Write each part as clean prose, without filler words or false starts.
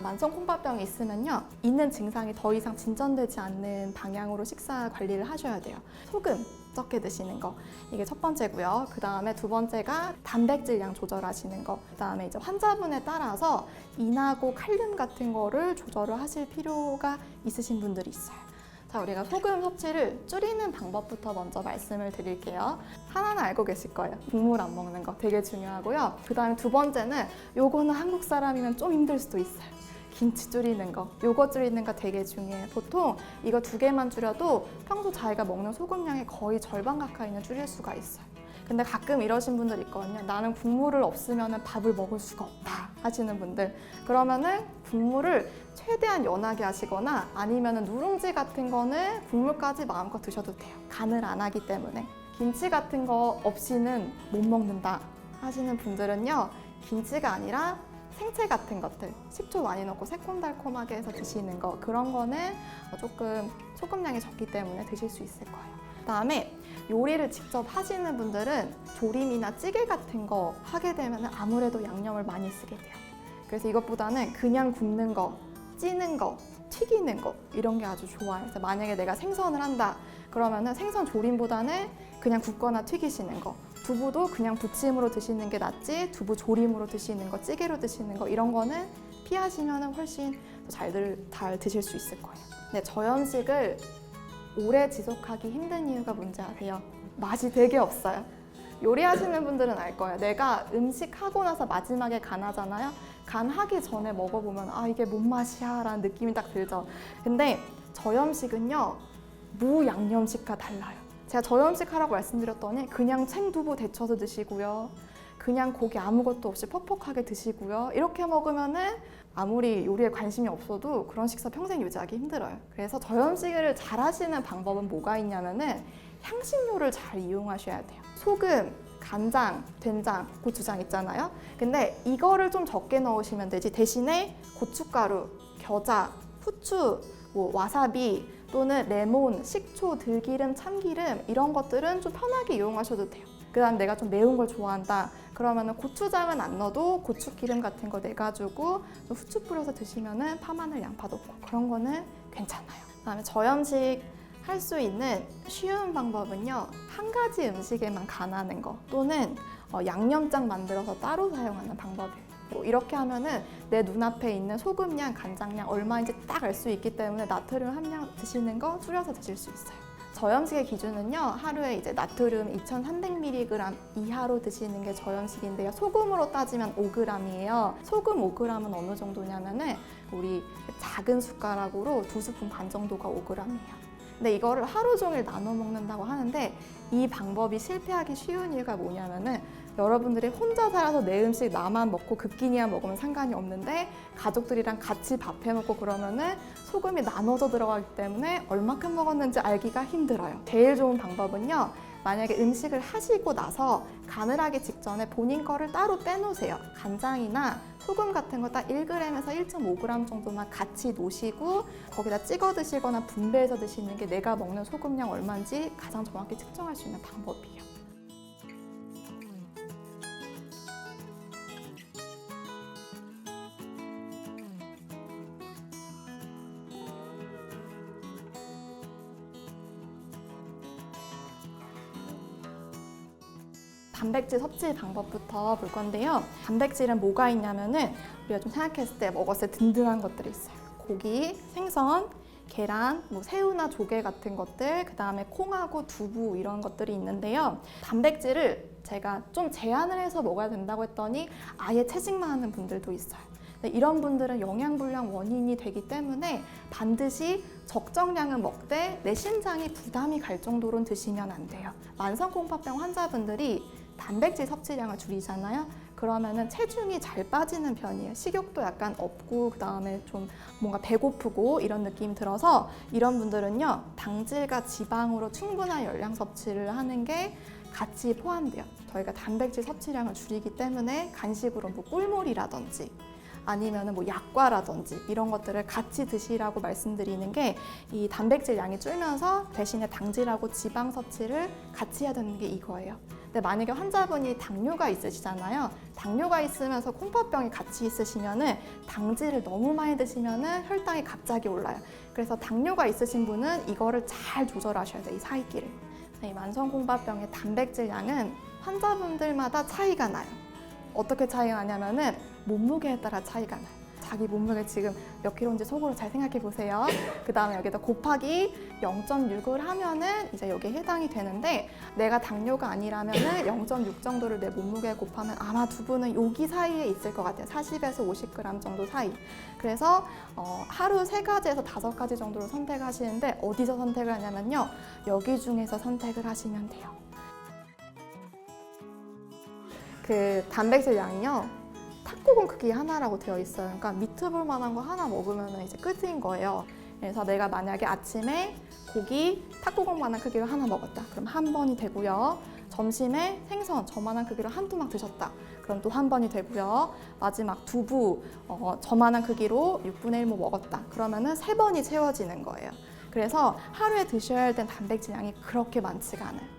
만성 콩팥병이 있으면요, 있는 증상이 더 이상 진전되지 않는 방향으로 식사 관리를 하셔야 돼요. 소금 적게 드시는 거, 이게 첫 번째고요. 그 다음에 두 번째가 단백질량 조절하시는 거. 그 다음에 이제 환자분에 따라서 인하고 칼륨 같은 거를 조절을 하실 필요가 있으신 분들이 있어요. 자, 우리가 소금 섭취를 줄이는 방법부터 먼저 말씀을 드릴게요. 하나는 알고 계실 거예요. 국물 안 먹는 거 되게 중요하고요. 그 다음에 두 번째는 요거는 한국 사람이면 좀 힘들 수도 있어요. 김치 줄이는 거, 요거 줄이는 거 되게 중요해요. 보통 이거 두 개만 줄여도 평소 자기가 먹는 소금량의 거의 절반 가까이는 줄일 수가 있어요. 근데 가끔 이러신 분들 있거든요. 나는 국물을 없으면 밥을 먹을 수가 없다 하시는 분들. 그러면은 국물을 최대한 연하게 하시거나 아니면 누룽지 같은 거는 국물까지 마음껏 드셔도 돼요. 간을 안 하기 때문에. 김치 같은 거 없이는 못 먹는다 하시는 분들은요, 김치가 아니라 생채 같은 것들, 식초 많이 넣고 새콤달콤하게 해서 드시는 거, 그런 거는 조금 소금량이 적기 때문에 드실 수 있을 거예요. 그다음에 요리를 직접 하시는 분들은 조림이나 찌개 같은 거 하게 되면 아무래도 양념을 많이 쓰게 돼요. 그래서 이것보다는 그냥 굽는 거, 찌는 거, 튀기는 거, 이런 게 아주 좋아요. 그래서 만약에 내가 생선을 한다 그러면은 생선 조림보다는 그냥 굽거나 튀기시는 거, 두부도 그냥 부침으로 드시는 게 낫지 두부 조림으로 드시는 거, 찌개로 드시는 거, 이런 거는 피하시면 훨씬 잘 드실 수 있을 거예요. 근데 저염식을 오래 지속하기 힘든 이유가 뭔지 아세요? 맛이 되게 없어요. 요리하시는 분들은 알 거예요. 내가 음식 하고 나서 마지막에 간하잖아요. 간하기 전에 먹어보면 아, 이게 뭔 맛이야 라는 느낌이 딱 들죠. 근데 저염식은요, 무양념식과 달라요. 제가 저염식 하라고 말씀드렸더니 그냥 생두부 데쳐서 드시고요, 그냥 고기 아무것도 없이 퍽퍽하게 드시고요, 이렇게 먹으면은 아무리 요리에 관심이 없어도 그런 식사 평생 유지하기 힘들어요. 그래서 저염식을 잘 하시는 방법은 뭐가 있냐면은 향신료를 잘 이용하셔야 돼요. 소금, 간장, 된장, 고추장 있잖아요. 근데 이거를 좀 적게 넣으시면 되지, 대신에 고춧가루, 겨자, 후추, 와사비 또는 레몬, 식초, 들기름, 참기름, 이런 것들은 좀 편하게 이용하셔도 돼요. 그 다음 내가 좀 매운 걸 좋아한다 그러면은 고추장은 안 넣어도 고추기름 같은 거 내가지고 좀 후추 뿌려서 드시면은 파마늘, 양파 넣고, 그런 거는 괜찮아요. 그 다음에 저염식 할 수 있는 쉬운 방법은요, 한 가지 음식에만 간하는 거, 또는 양념장 만들어서 따로 사용하는 방법이에요. 이렇게 하면은 내 눈앞에 있는 소금량, 간장량 얼마인지 딱 알 수 있기 때문에 나트륨 함량 드시는 거 줄여서 드실 수 있어요. 저염식의 기준은요, 하루에 이제 나트륨 2300mg 이하로 드시는 게 저염식인데요. 소금으로 따지면 5g이에요. 소금 5g은 어느 정도냐면은 우리 작은 숟가락으로 2스푼 반 정도가 5g이에요. 근데 이거를 하루 종일 나눠 먹는다고 하는데 이 방법이 실패하기 쉬운 이유가 뭐냐면은 여러분들이 혼자 살아서 내 음식 나만 먹고 급기니야 먹으면 상관이 없는데 가족들이랑 같이 밥 해 먹고 그러면은 소금이 나눠져 들어가기 때문에 얼마큼 먹었는지 알기가 힘들어요. 제일 좋은 방법은요, 만약에 음식을 하시고 나서 간을 하기 직전에 본인 거를 따로 빼놓으세요. 간장이나 소금 같은 거 딱 1g에서 1.5g 정도만 같이 놓으시고 거기다 찍어 드시거나 분배해서 드시는 게 내가 먹는 소금량 얼마인지 가장 정확히 측정할 수 있는 방법이에요. 단백질 섭취 방법부터 볼 건데요. 단백질은 뭐가 있냐면은 우리가 좀 생각했을 때 먹었을 때 든든한 것들이 있어요. 고기, 생선, 계란, 새우나 조개 같은 것들, 그 다음에 콩하고 두부, 이런 것들이 있는데요. 단백질을 제가 좀 제한을 해서 먹어야 된다고 했더니 아예 채식만 하는 분들도 있어요. 이런 분들은 영양불량 원인이 되기 때문에 반드시 적정량은 먹되 내 심장이 부담이 갈 정도로는 드시면 안 돼요. 만성콩팥병 환자분들이 단백질 섭취량을 줄이잖아요. 그러면은 체중이 잘 빠지는 편이에요. 식욕도 약간 없고 그 다음에 좀 뭔가 배고프고 이런 느낌이 들어서 이런 분들은요, 당질과 지방으로 충분한 열량 섭취를 하는 게 같이 포함돼요. 저희가 단백질 섭취량을 줄이기 때문에 간식으로 꿀물이라든지 아니면 약과라든지 이런 것들을 같이 드시라고 말씀드리는 게 이 단백질 양이 줄면서 대신에 당질하고 지방 섭취를 같이 해야 되는 게 이거예요. 근데 만약에 환자분이 당뇨가 있으시잖아요. 당뇨가 있으면서 콩팥병이 같이 있으시면은 당질을 너무 많이 드시면은 혈당이 갑자기 올라요. 그래서 당뇨가 있으신 분은 이거를 잘 조절하셔야 돼요. 이 사이끼를. 이 만성콩팥병의 단백질 양은 환자분들마다 차이가 나요. 어떻게 차이가 나냐면은 몸무게에 따라 차이가 나요. 자기 몸무게 지금 몇 킬로인지 속으로 잘 생각해 보세요. 그 다음에 여기다 곱하기 0.6을 하면은 이제 여기에 해당이 되는데, 내가 당뇨가 아니라면은 0.6 정도를 내 몸무게에 곱하면 아마 두 분은 여기 사이에 있을 것 같아요. 40에서 50g 정도 사이. 그래서 하루 3가지에서 5가지 정도를 선택하시는데, 어디서 선택을 하냐면요, 여기 중에서 선택을 하시면 돼요. 그 단백질 양이요, 탁구공 크기 하나라고 되어 있어요. 그러니까 미트볼 만한 거 하나 먹으면 이제 끝인 거예요. 그래서 내가 만약에 아침에 고기 탁구공 만한 크기로 하나 먹었다. 그럼 한 번이 되고요. 점심에 생선 저만한 크기로 한두 막 드셨다. 그럼 또 한 번이 되고요. 마지막 두부 저만한 크기로 6분의 1모 먹었다. 그러면은 3번이 채워지는 거예요. 그래서 하루에 드셔야 할 단백질 양이 그렇게 많지가 않아요.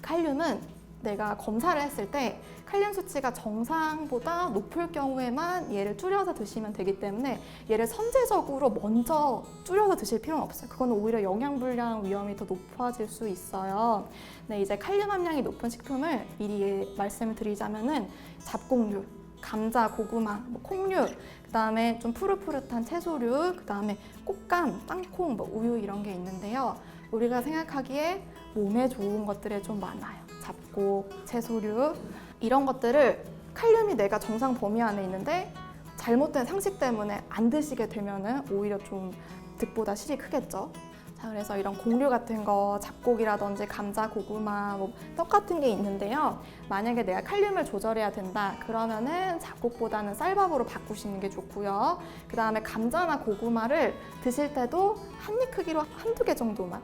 칼륨은 내가 검사를 했을 때 칼륨 수치가 정상보다 높을 경우에만 얘를 줄여서 드시면 되기 때문에 얘를 선제적으로 먼저 줄여서 드실 필요는 없어요. 그건 오히려 영양불량 위험이 더 높아질 수 있어요. 네, 이제 칼륨 함량이 높은 식품을 미리 말씀을 드리자면은 잡곡류, 감자, 고구마, 콩류, 그 다음에 좀 푸릇푸릇한 채소류, 그 다음에 꽃감, 땅콩, 우유 이런 게 있는데요. 우리가 생각하기에 몸에 좋은 것들이 좀 많아요. 잡곡, 채소류 이런 것들을 칼륨이 내가 정상 범위 안에 있는데 잘못된 상식 때문에 안 드시게 되면은 오히려 좀 득보다 실이 크겠죠. 자, 그래서 이런 곡류 같은 거, 잡곡이라든지 감자, 고구마, 떡 같은 게 있는데요. 만약에 내가 칼륨을 조절해야 된다 그러면은 잡곡보다는 쌀밥으로 바꾸시는 게 좋고요. 그 다음에 감자나 고구마를 드실 때도 한 입 크기로 한두 개 정도만,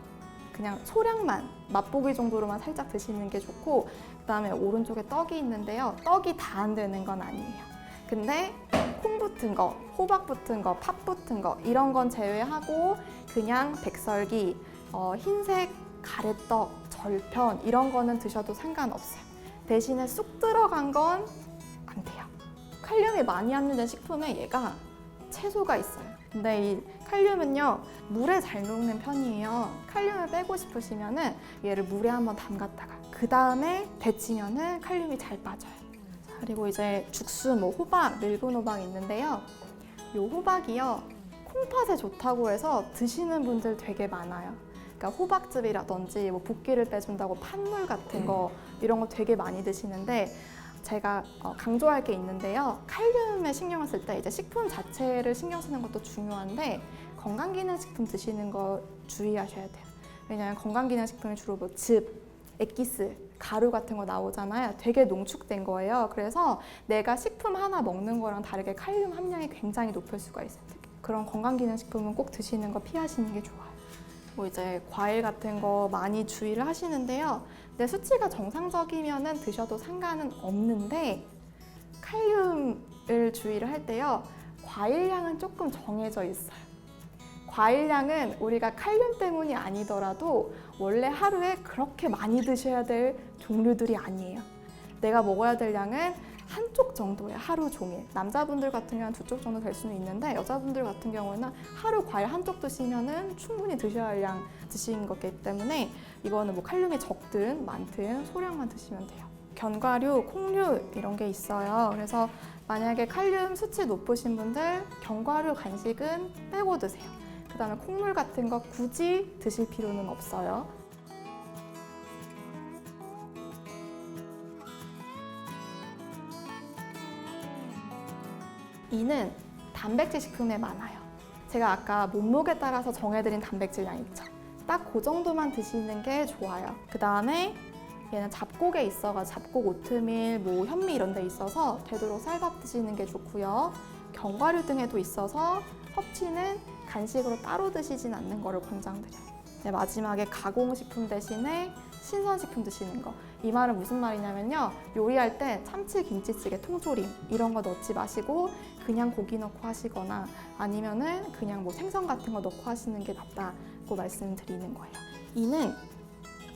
그냥 소량만, 맛보기 정도로만 살짝 드시는 게 좋고, 그 다음에 오른쪽에 떡이 있는데요. 떡이 다 안 되는 건 아니에요. 근데 콩 붙은 거, 호박 붙은 거, 팥 붙은 거 이런 건 제외하고 그냥 백설기, 흰색 가래떡, 절편 이런 거는 드셔도 상관없어요. 대신에 쑥 들어간 건 안 돼요. 칼륨이 많이 함유된 식품에 얘가 채소가 있어요. 근데 이 칼륨은요, 물에 잘 녹는 편이에요. 칼륨을 빼고 싶으시면은 얘를 물에 한번 담갔다가 그 다음에 데치면은 칼륨이 잘 빠져요. 그리고 이제 죽순, 호박, 늙은 호박 있는데요. 이 호박이요, 콩팥에 좋다고 해서 드시는 분들 되게 많아요. 그러니까 호박즙이라든지 붓기를 빼준다고 팥물 같은 거 이런 거 되게 많이 드시는데, 제가 강조할 게 있는데요. 칼륨에 신경을 쓸 때 이제 식품 자체를 신경 쓰는 것도 중요한데 건강기능식품 드시는 거 주의하셔야 돼요. 왜냐하면 건강기능식품이 주로 즙, 엑기스, 가루 같은 거 나오잖아요. 되게 농축된 거예요. 그래서 내가 식품 하나 먹는 거랑 다르게 칼륨 함량이 굉장히 높을 수가 있어요. 그런 건강기능식품은 꼭 드시는 거 피하시는 게 좋아요. 이제 과일 같은 거 많이 주의를 하시는데요. 내 수치가 정상적이면은 드셔도 상관은 없는데, 칼륨을 주의를 할 때요, 과일량은 조금 정해져 있어요. 과일량은 우리가 칼륨 때문이 아니더라도 원래 하루에 그렇게 많이 드셔야 될 종류들이 아니에요. 내가 먹어야 될 양은 한쪽 정도예요. 하루 종일. 남자분들 같은 경우는 2쪽 정도 될 수는 있는데, 여자분들 같은 경우는 하루 과일 한쪽 드시면은 충분히 드셔야 할 양 드시는 거기 때문에 이거는 칼륨이 적든 많든 소량만 드시면 돼요. 견과류, 콩류 이런 게 있어요. 그래서 만약에 칼륨 수치 높으신 분들 견과류 간식은 빼고 드세요. 그 다음에 콩물 같은 거 굳이 드실 필요는 없어요. 이는 단백질 식품에 많아요. 제가 아까 몸무게 따라서 정해드린 단백질량 있죠. 딱 그 정도만 드시는 게 좋아요. 그 다음에 얘는 잡곡에 있어서 잡곡 오트밀, 현미 이런 데 있어서 되도록 쌀밥 드시는 게 좋고요. 견과류 등에도 있어서 섭취는 간식으로 따로 드시진 않는 거를 권장드려요. 마지막에 가공식품 대신에 신선식품 드시는 거. 이 말은 무슨 말이냐면요. 요리할 때 참치, 김치찌개, 통조림 이런 거 넣지 마시고 그냥 고기 넣고 하시거나 아니면은 그냥 뭐 생선 같은 거 넣고 하시는 게 낫다고 말씀드리는 거예요. 이는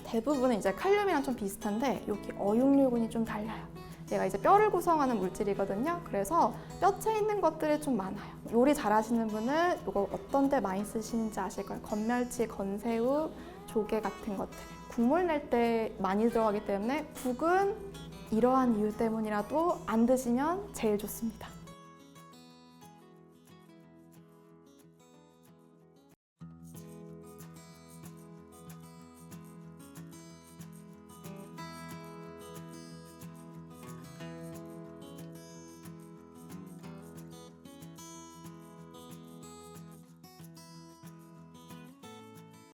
대부분은 이제 칼륨이랑 좀 비슷한데 여기 어육류군이 좀 달라요. 얘가 이제 뼈를 구성하는 물질이거든요. 그래서 뼈째 있는 것들이 좀 많아요. 요리 잘하시는 분은 이거 어떤 데 많이 쓰시는지 아실 거예요. 건멸치, 건새우, 조개 같은 것들. 국물 낼 때 많이 들어가기 때문에 국은 이러한 이유 때문이라도 안 드시면 제일 좋습니다.